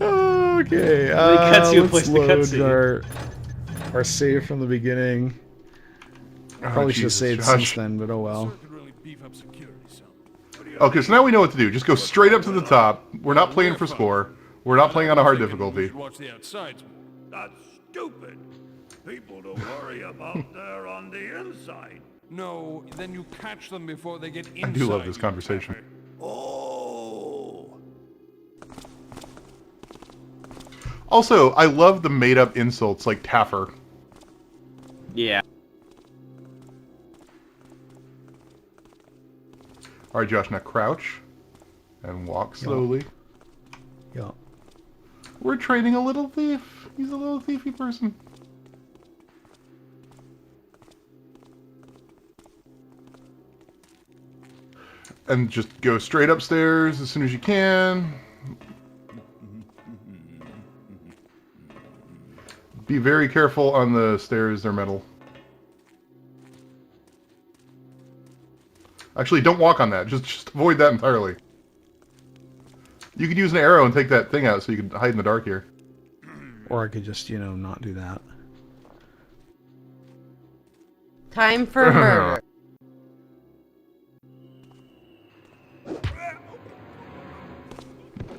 Okay, Then he cuts you and let's plays the load cutscene. our save from the beginning. Oh, Probably should have Jesus, saved Josh. since then, but oh well. Okay, so now we know what to do. Just go straight up to the top. We're not playing for score. We're not playing on a hard difficulty. Watch the outsides. That's stupid. People don't worry about there on the inside. No, then you catch them before they get inside. I do love this conversation. Oh. Also, I love the made-up insults like Taffer. Yeah. All right, Josh, now crouch and walk slowly. Yeah. We're training a little thief. He's a little thiefy person. And just go straight upstairs as soon as you can. Be very careful on the stairs, they're metal. Actually, don't walk on that. Just avoid that entirely. You could use an arrow and take that thing out so you can hide in the dark here. Or I could just, you know, not do that. Time for murder.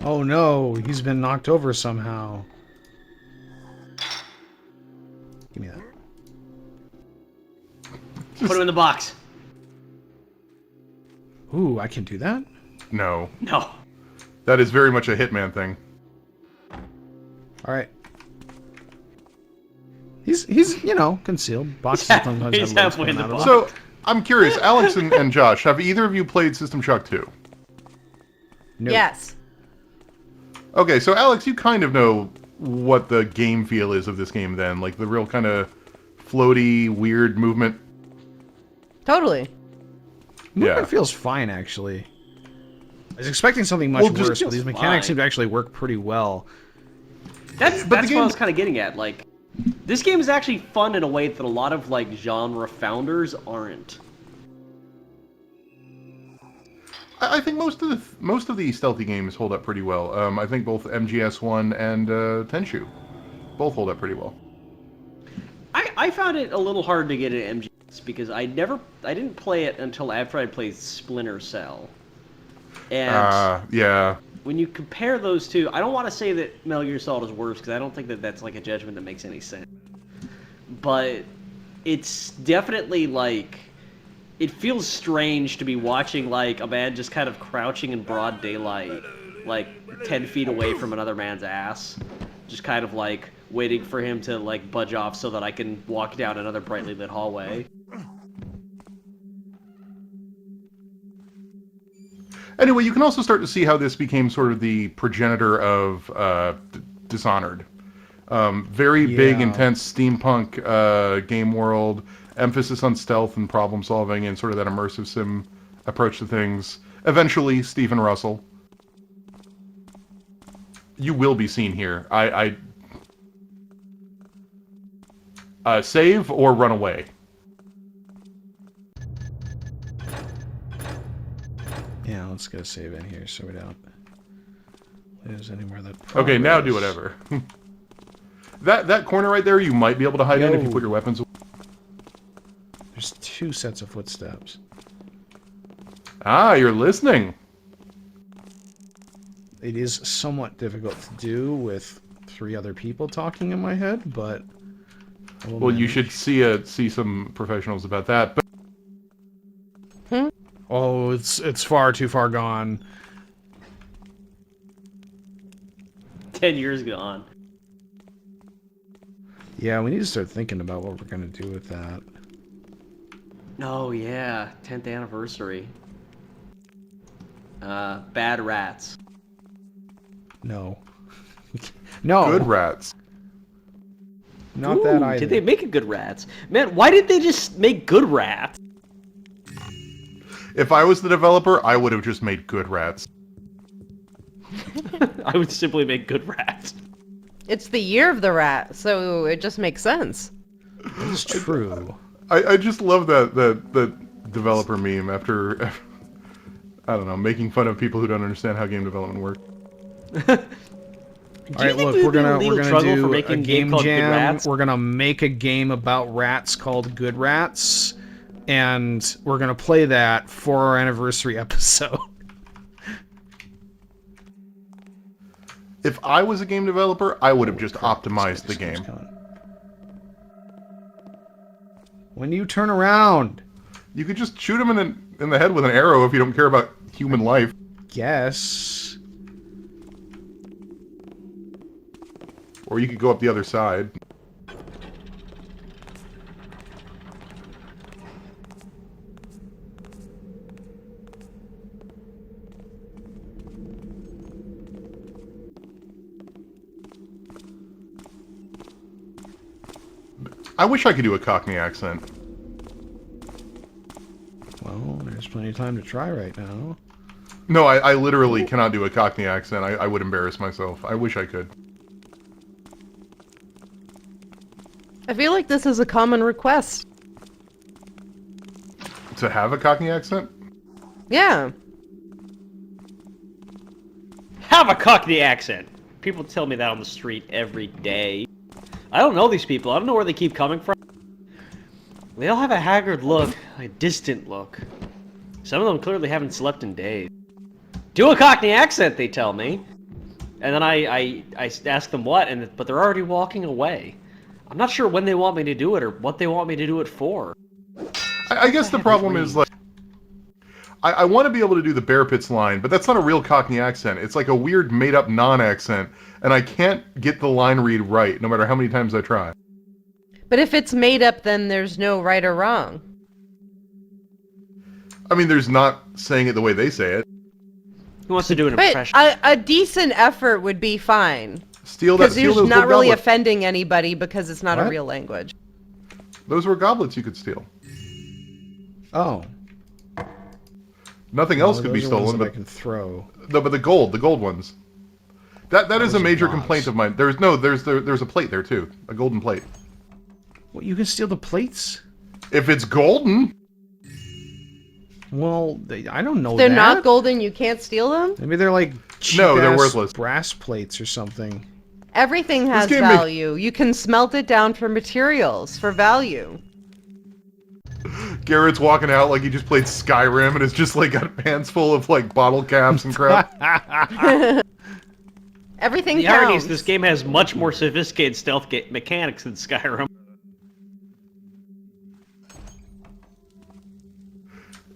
Oh no, he's been knocked over somehow. Give me that. Put him in the box. Ooh, I can do that? No. No. That is very much a Hitman thing. Alright. He's you know, concealed. Boxes sometimes He's have loads halfway in coming the out of them. box. So, I'm curious, Alex and Josh, have either of you played System Shock 2? No. Yes. Okay, so Alex, you kind of know what the game feel is of this game then. Like the real kind of floaty, weird movement. Totally. Movement Yeah. feels fine, actually. I was expecting something much Well, just worse, but these feels mechanics fine. seem to actually work pretty well. That's the what I game- was kind of getting at. Like, this game is actually fun in a way that a lot of like genre founders aren't. I think most of the stealthy games hold up pretty well. I think both MGS1 and Tenchu both hold up pretty well. I found it a little hard to get at MGS because I didn't play it until after I played Splinter Cell. And Yeah. when you compare those two, I don't want to say that Metal Gear Solid is worse because I don't think that that's like a judgment that makes any sense. But it's definitely like it feels strange to be watching like a man just kind of crouching in broad daylight, like 10 feet away from another man's ass, just kind of like waiting for him to like budge off so that I can walk down another brightly lit hallway. Anyway, you can also start to see how this became sort of the progenitor of Dishonored. Very big, Yeah. intense steampunk game world, emphasis on stealth and problem solving and sort of that immersive sim approach to things. Eventually, Stephen Russell. You will be seen here. Save or run away. Yeah, let's go save in here so we don't lose anywhere that. Okay, now progress. do whatever. That corner right there, you might be able to hide in if you Yo. put your weapons away. There's 2 sets of footsteps. Ah, you're listening. It is somewhat difficult to do with 3 other people talking in my head, but I will Well, you manage. should see some professionals about that. But Oh, it's far too far gone. 10 years gone. Yeah, we need to start thinking about what we're gonna do with that. Oh yeah, 10th anniversary. Bad Rats. No. No. good rats. Not that Ooh, either. Did they make a Good Rats? Man, why did they just make Good Rats? If I was the developer, I would have just made good rats. I would simply make Good Rats. It's the year of the rat, so it just makes sense. It's true. I just love that developer meme after I don't know, making fun of people who don't understand how game development works. All right, think look, we we're would be in gonna legal do trouble for a making a game game called Good jam. Rats? We're gonna make a game about rats called Good Rats, and we're gonna play that for our anniversary episode. If I was a game developer, I would have just Crap, optimized the Spider's game. coming. When you turn around, You could just shoot him in the head with an arrow if you don't care about human life. guess. Or you could go up the other side. I wish I could do a Cockney accent. Well, there's plenty of time to try right now. No, I literally cannot do a Cockney accent. I would embarrass myself. I wish I could. I feel like this is a common request. To have a Cockney accent? Yeah. Have a Cockney accent. People tell me that on the street every day. I don't know these people. I don't know where they keep coming from. They all have a haggard look, a distant look. Some of them clearly haven't slept in days. Do a Cockney accent, they tell me. And then I ask them what, but they're already walking away. I'm not sure when they want me to do it or what they want me to do it for. I guess the problem is, like, I want to be able to do the Bear Pits line, but that's not a real Cockney accent. It's like a weird made-up non-accent, and I can't get the line read right, no matter how many times I try. But if it's made up, then there's no right or wrong. I mean, there's not saying it the way they say it. Who wants to do an But impression? a decent effort would be fine. Steal that. Because Steal you're those not little really goblets. offending anybody because it's not a What? real language. Those were goblets you could steal. Oh. Nothing else could be those are ones stolen, that I but can throw. but the gold ones. That is a Those are major blocks. complaint of mine. There's a plate there too, a golden plate. What, you can steal the plates? If it's golden, Well, I don't know They're that. not golden, you can't steal them? Maybe they're like No, they're cheap-ass worthless. brass plates or something. Everything has game makes- value. You can smelt it down for materials, for value. Garrett's walking out like he just played Skyrim and it's just like got pants full of like bottle caps and crap. Everything The irony counts. is this game has much more sophisticated stealth mechanics than Skyrim.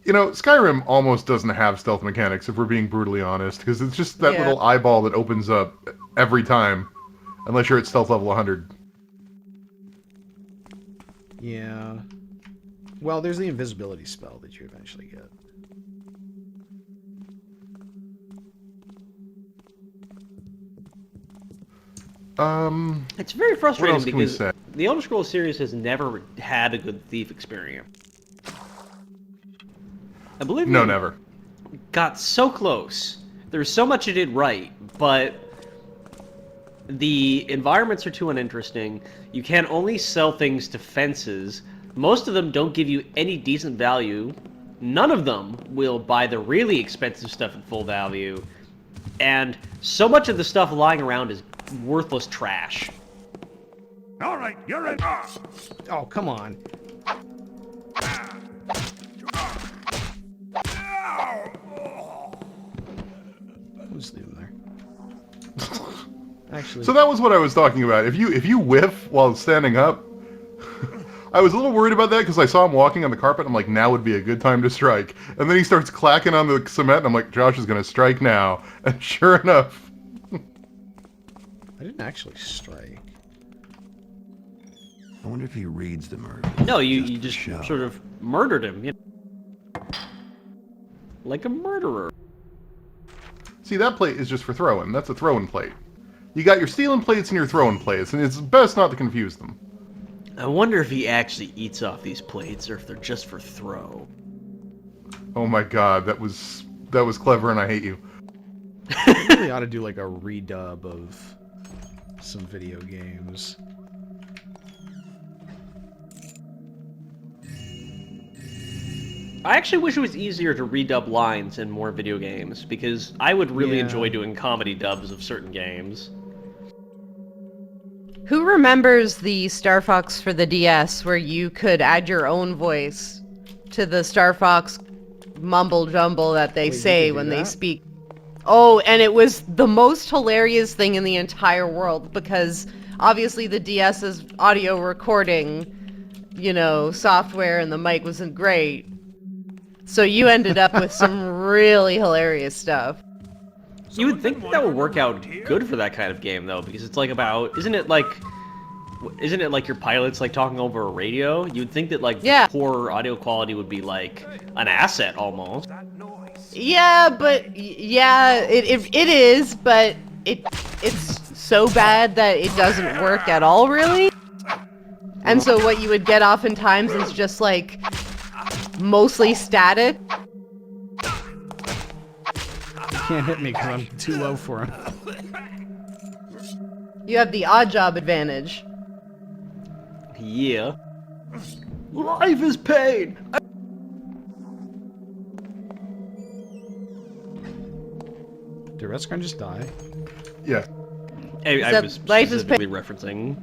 You know, Skyrim almost doesn't have stealth mechanics, if we're being brutally honest, because it's just that Yeah. little eyeball that opens up every time, unless you're at stealth level 100. Yeah. Well, there's the invisibility spell that you eventually get. It's very frustrating else can we because say? the Elder Scrolls series has never had a good thief experience. I believe No, it never. got so close. There's so much it did right, but the environments are too uninteresting. You can only sell things to fences. Most of them don't give you any decent value. None of them will buy the really expensive stuff at full value. And so much of the stuff lying around is worthless trash. All right, you're in. Oh, come on. Who's leaving there? Actually, So that was what I was talking about. If you whiff while standing up, I was a little worried about that because I saw him walking on the carpet. I'm like, now would be a good time to strike. And then he starts clacking on the cement, and I'm like, Josh is going to strike now. And sure enough, I didn't actually strike. I wonder if he reads them or... No, you for just show. sort of murdered him. You know? Like a murderer. see, that plate is just for throwing. That's a throwing plate. You got your stealing plates and your throwing plates, and it's best not to confuse them. I wonder if he actually eats off these plates or if they're just for throw. Oh my god, that was clever, and I hate you. I really ought to do like a redub of some video games. I actually wish it was easier to redub lines in more video games, because I would really Yeah. enjoy doing comedy dubs of certain games. Who remembers the Star Fox for the DS where you could add your own voice to the Star Fox mumble jumble that they Wait, you say could do when they that? speak? Oh, and it was the most hilarious thing in the entire world because obviously the DS's audio recording, software and the mic wasn't great. So you ended up with some really hilarious stuff. You would think that would work out good for that kind of game, though, because it's like isn't it like your pilot's like talking over a radio? You'd think that like Yeah. poor audio quality would be like an asset almost. Yeah, but it is, but it's so bad that it doesn't work at all, really. And so what you would get oftentimes is just like mostly static. Can't hit me because I'm too low for him. You have the odd job advantage. Yeah. Life is pain. Did Rescon just die? Yeah. I that was Life is specifically referencing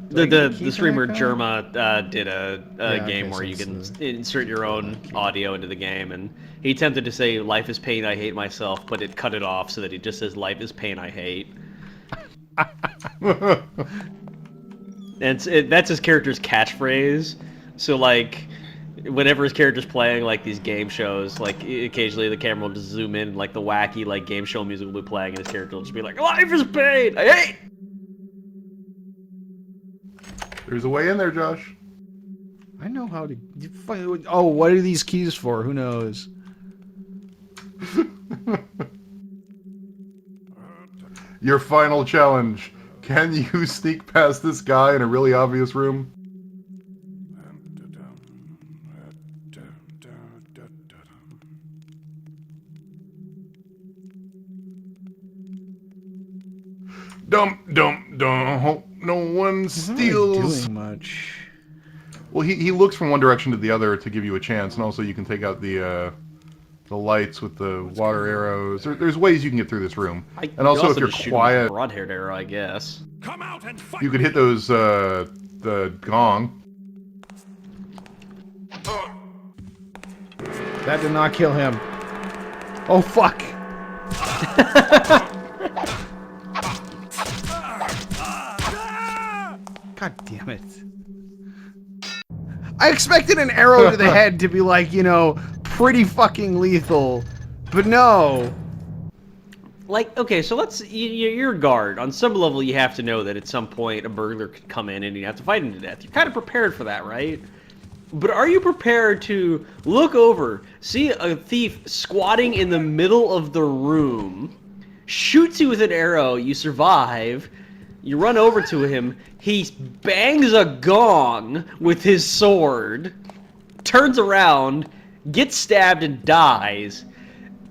Do I get a key the for streamer that guy? Germa did a Yeah, game okay, where so you it's can the- insert your own audio into the game, and he attempted to say "Life is pain, I hate myself," but it cut it off so that it just says "Life is pain, I hate." And that's his character's catchphrase. So like, whenever his character's playing like these game shows, like occasionally the camera will just zoom in, like the wacky like game show music will be playing, and his character will just be like, "Life is pain, I hate." There's a way in there, Josh. I know how to. Oh, what are these keys for? Who knows? Your final challenge. Can you sneak past this guy in a really obvious room? Dum dum dum. Hope no one Not really steals. doing much. Well, he looks from one direction to the other to give you a chance, and also you can take out the lights with the water arrows. There's ways you can get through this room. And also, if you're just shoot him with a quiet, broad-haired arrow, I guess. Come out and fight! you could hit those the gong. That did not kill him. Oh fuck! God damn it. I expected an arrow to the head to be like, pretty fucking lethal. But no. Like, okay, so you're a guard. On some level, you have to know that at some point a burglar could come in and you have to fight him to death. You're kind of prepared for that, right? But are you prepared to look over, see a thief squatting in the middle of the room, shoots you with an arrow, you survive, you run over to him, he bangs a gong with his sword, turns around, gets stabbed and dies,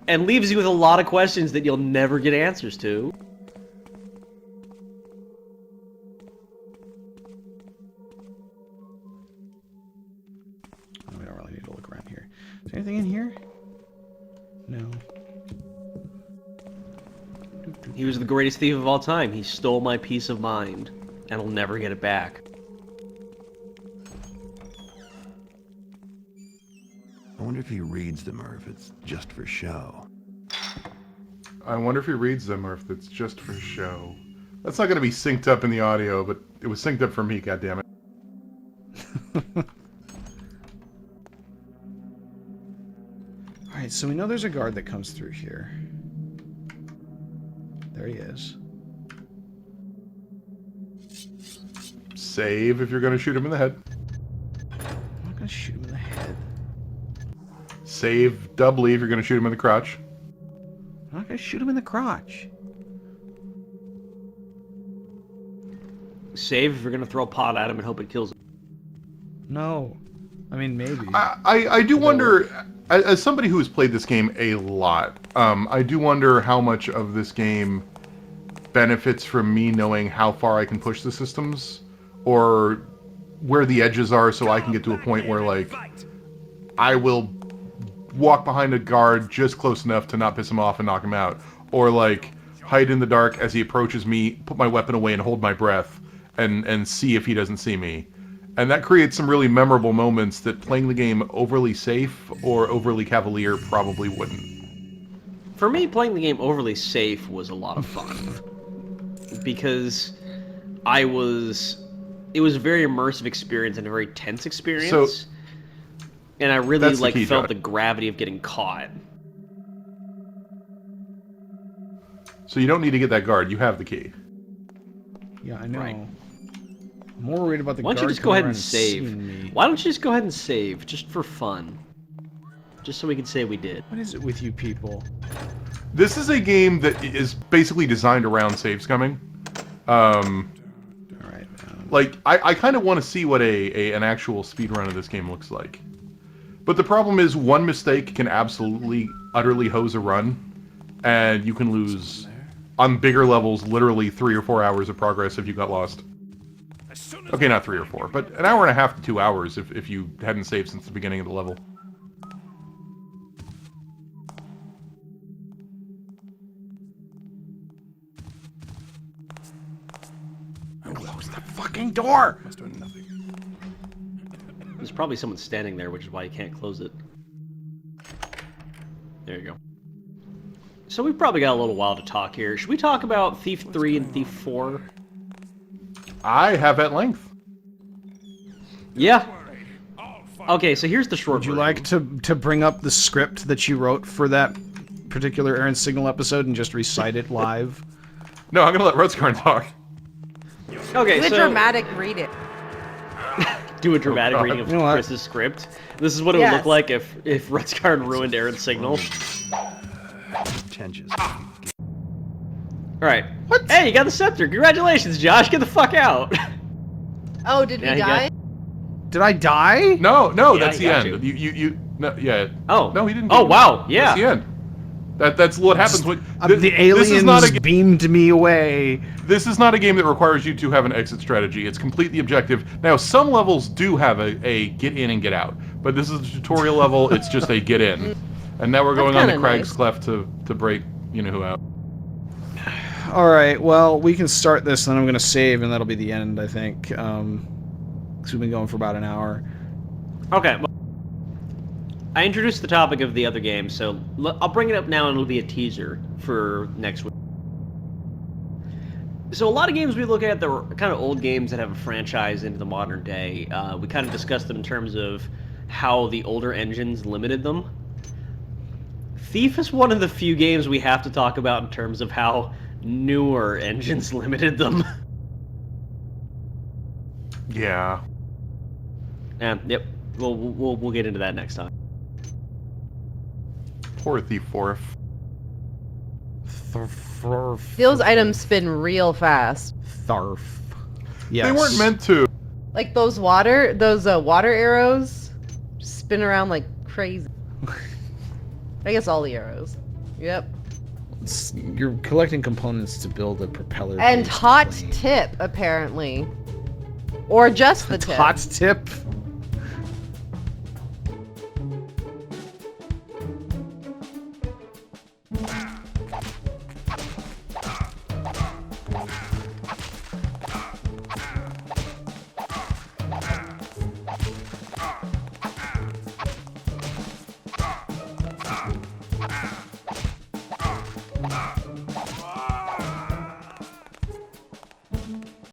and leaves you with a lot of questions that you'll never get answers to. We don't really need to look around here. Is there anything in here? No. He was the greatest thief of all time. He stole my peace of mind, and I'll never get it back. I wonder if he reads them or if it's just for show. I wonder if he reads them or if it's just for show. That's not going to be synced up in the audio, but it was synced up for me, goddammit. Alright, so we know there's a guard that comes through here. There he is. Save if you're going to shoot him in the head. I'm not gonna shoot him in the head. Save doubly if you're going to shoot him in the crotch. I'm not gonna shoot him in the crotch. Save if you're gonna throw a pot at him and hope it kills him. No. I mean, maybe. I do wonder, as somebody who has played this game a lot, I do wonder how much of this game benefits from me knowing how far I can push the systems, or where the edges are so I can get to a point where, like, I will walk behind a guard just close enough to not piss him off and knock him out. Or, like, hide in the dark as he approaches me, put my weapon away, and hold my breath, and see if he doesn't see me. And that creates some really memorable moments that playing the game overly safe or overly cavalier probably wouldn't. For me, playing the game overly safe was a lot of fun. Because it was a very immersive experience and a very tense experience. And I really That's the key, felt Josh. the gravity of getting caught. So you don't need to get that guard. You have the key. Yeah, I know. Right. I'm more worried about the Why don't you guard just go coming ahead around and save? seeing me. Why don't you just go ahead and save, just for fun? Just so we can say we did. What is it with you people? This is a game that is basically designed around save scumming. All right. Like, I kind of want to see what an actual speedrun of this game looks like. But the problem is, one mistake can absolutely, utterly hose a run, and you can lose, on bigger levels, literally 3 or 4 hours of progress if you got lost. Okay, not 3 or 4, but an hour and a half to 2 hours if you hadn't saved since the beginning of the level. Close the fucking door! There's probably someone standing there, which is why you can't close it. There you go. So we've probably got a little while to talk here. Should we talk about Thief 3 and Thief 4? I have at length. Yeah. Okay, so here's the short Would you version. like to bring up the script that you wrote for that particular Aaron Signal episode and just recite it live? No, I'm gonna let Rutskarn talk. Okay, Do a so dramatic read it. do a dramatic God. reading of You know what? Chris's script. This is what it would Yes. look like if Rutskarn ruined Aaron's signal. Pretentious. Alright. Hey, you got the scepter! Congratulations, Josh! Get the fuck out! Oh, did Yeah, we he got- die? Did I die? No, Yeah, that's he the got end. You no, yeah. Oh. No, he didn't. Oh, wow, yeah. That's the end. That's what happens when The This is not aliens a beamed me away. This is not a game that requires you to have an exit strategy. It's completely objective. Now, some levels do have a get in and get out, but this is a tutorial level. It's just a get in. And now we're going on to kinda Craig's nice. Cleft to break you know who out. Alright, well, we can start this, and then I'm going to save, and that'll be the end, I think. 'Cause we've been going for about an hour. Okay, well, I introduced the topic of the other game, so I'll bring it up now and it'll be a teaser for next week. So a lot of games we look at that were kind of old games that have a franchise into the modern day, we kind of discussed them in terms of how the older engines limited them. Thief is one of the few games we have to talk about in terms of how newer engines limited them. Yeah. Yep, we'll get into that next time. Poor Thief 4. Those items spin real fast. Tharf. Yes. They weren't meant to. Like those water arrows spin around like crazy. I guess all the arrows. Yep. You're collecting components to build a propeller. And hot tip, apparently. Or just the tip. Hot tip?